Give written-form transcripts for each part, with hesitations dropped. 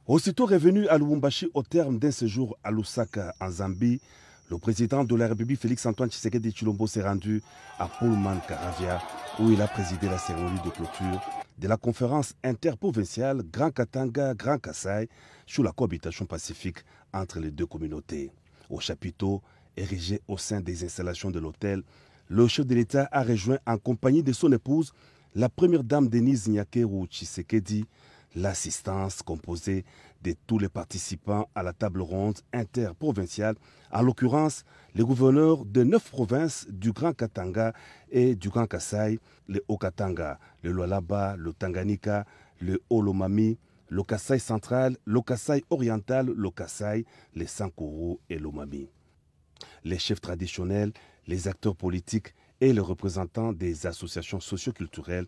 Aussitôt revenu à Lubumbashi au terme d'un séjour à Lusaka, en Zambie, le président de la République Félix-Antoine Tshisekedi Tshilombo s'est rendu à Pullman Karavia, où il a présidé la cérémonie de clôture de la conférence interprovinciale Grand Katanga-Grand Kasaï sur la cohabitation pacifique entre les deux communautés. Au chapiteau érigé au sein des installations de l'hôtel, le chef de l'État a rejoint en compagnie de son épouse, la première dame Denise Nyakeru Tshisekedi, l'assistance composée de tous les participants à la table ronde interprovinciale, en l'occurrence les gouverneurs de 9 provinces du Grand Katanga et du Grand Kasaï, le Haut-Katanga, le Lualaba, le Tanganyika, le Haut-Lomami, le Kasaï central, le Kasaï oriental, le Kasaï, les Sankuru et l'Omami. Les chefs traditionnels, les acteurs politiques et les représentants des associations socioculturelles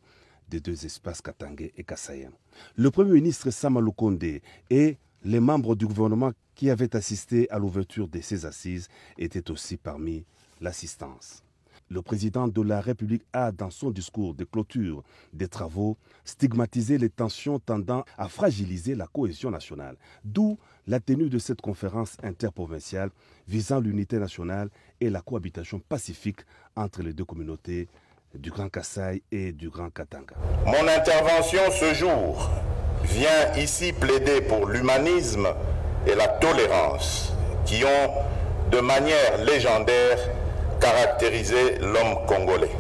des deux espaces katangais et kassaïens. Le Premier ministre Sama Lukonde et les membres du gouvernement qui avaient assisté à l'ouverture de ces assises étaient aussi parmi l'assistance. Le président de la République a, dans son discours de clôture des travaux, stigmatisé les tensions tendant à fragiliser la cohésion nationale, d'où la tenue de cette conférence interprovinciale visant l'unité nationale et la cohabitation pacifique entre les deux communautés du Grand Kasaï et du Grand Katanga. Mon intervention ce jour vient ici plaider pour l'humanisme et la tolérance qui ont, de manière légendaire, caractérisé l'homme congolais.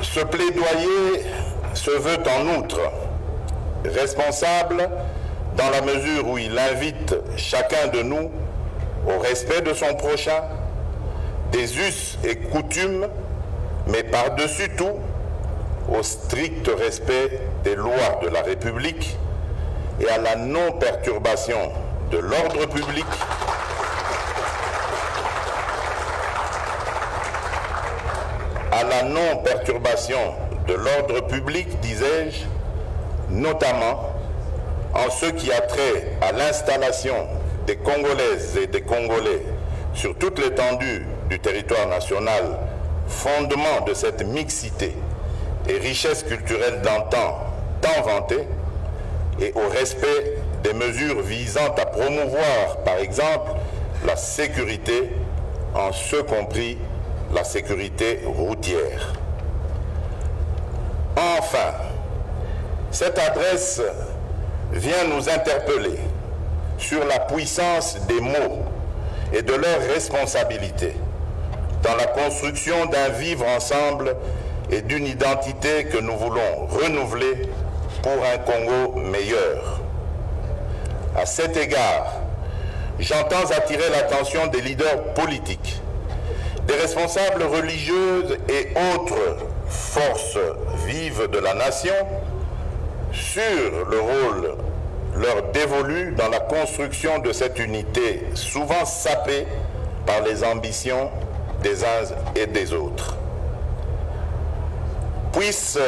Ce plaidoyer se veut en outre responsable dans la mesure où il invite chacun de nous au respect de son prochain, des us et coutumes, mais par-dessus tout, au strict respect des lois de la République et à la non-perturbation de l'ordre public, disais-je, notamment en ce qui a trait à l'installation des Congolaises et des Congolais sur toute l'étendue du territoire national, fondement de cette mixité et richesse culturelle d'antan tant vantée, et au respect des mesures visant à promouvoir, par exemple, la sécurité, en ce compris la sécurité routière. Enfin, cette adresse vient nous interpeller sur la puissance des mots et de leur responsabilité dans la construction d'un vivre ensemble et d'une identité que nous voulons renouveler pour un Congo meilleur. À cet égard, j'entends attirer l'attention des leaders politiques, des responsables religieuses et autres forces vives de la nation sur le rôle leur dévolu dans la construction de cette unité souvent sapée par les ambitions des uns et des autres. Puissent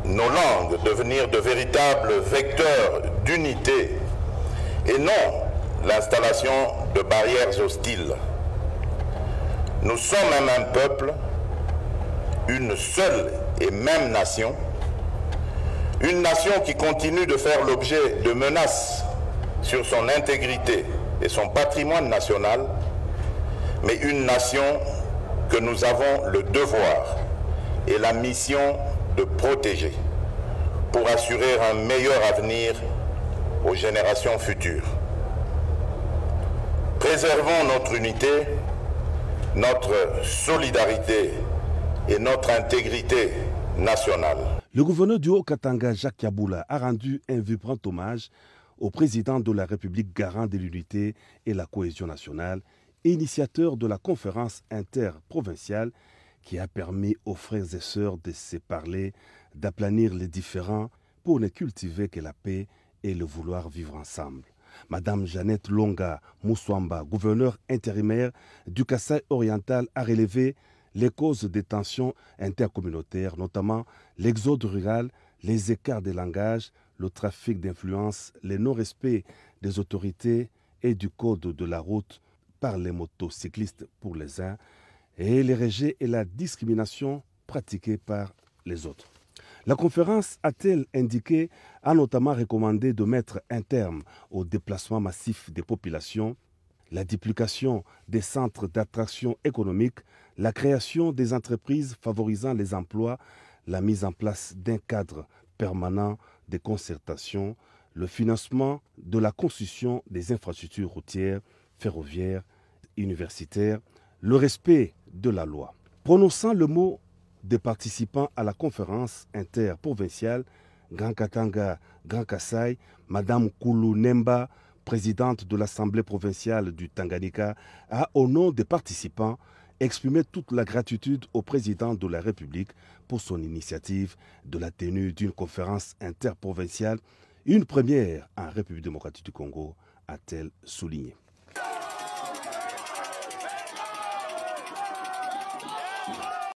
nos langues devenir de véritables vecteurs d'unité et non l'installation de barrières hostiles. Nous sommes un même peuple, une seule et même nation, une nation qui continue de faire l'objet de menaces sur son intégrité et son patrimoine national, mais une nation que nous avons le devoir et la mission de protéger pour assurer un meilleur avenir aux générations futures. Préservons notre unité, notre solidarité et notre intégrité nationale. Le gouverneur du Haut-Katanga, Jacques Yaboula, a rendu un vibrant hommage au président de la République garant de l'unité et la cohésion nationale, initiateur de la conférence interprovinciale qui a permis aux frères et sœurs de se parler, d'aplanir les différends pour ne cultiver que la paix et le vouloir vivre ensemble. Madame Jeannette Longa Moussouamba, gouverneure intérimaire du Kasaï oriental, a relevé les causes des tensions intercommunautaires, notamment l'exode rural, les écarts de langage, le trafic d'influence, le non-respect des autorités et du code de la route par les motocyclistes pour les uns et les rejets et la discrimination pratiquée par les autres. La conférence, a-t-elle indiqué, a notamment recommandé de mettre un terme au déplacement massif des populations, la duplication des centres d'attraction économique, la création des entreprises favorisant les emplois, la mise en place d'un cadre permanent de concertation, le financement de la construction des infrastructures routières, ferroviaires, universitaires, le respect de la loi. Prononçant le mot des participants à la conférence interprovinciale, Grand Katanga, Grand Kassai, Madame Koulou Nemba, présidente de l'Assemblée provinciale du Tanganyika, a, au nom des participants, exprimé toute la gratitude au président de la République pour son initiative de la tenue d'une conférence interprovinciale, une première en République démocratique du Congo, a-t-elle souligné.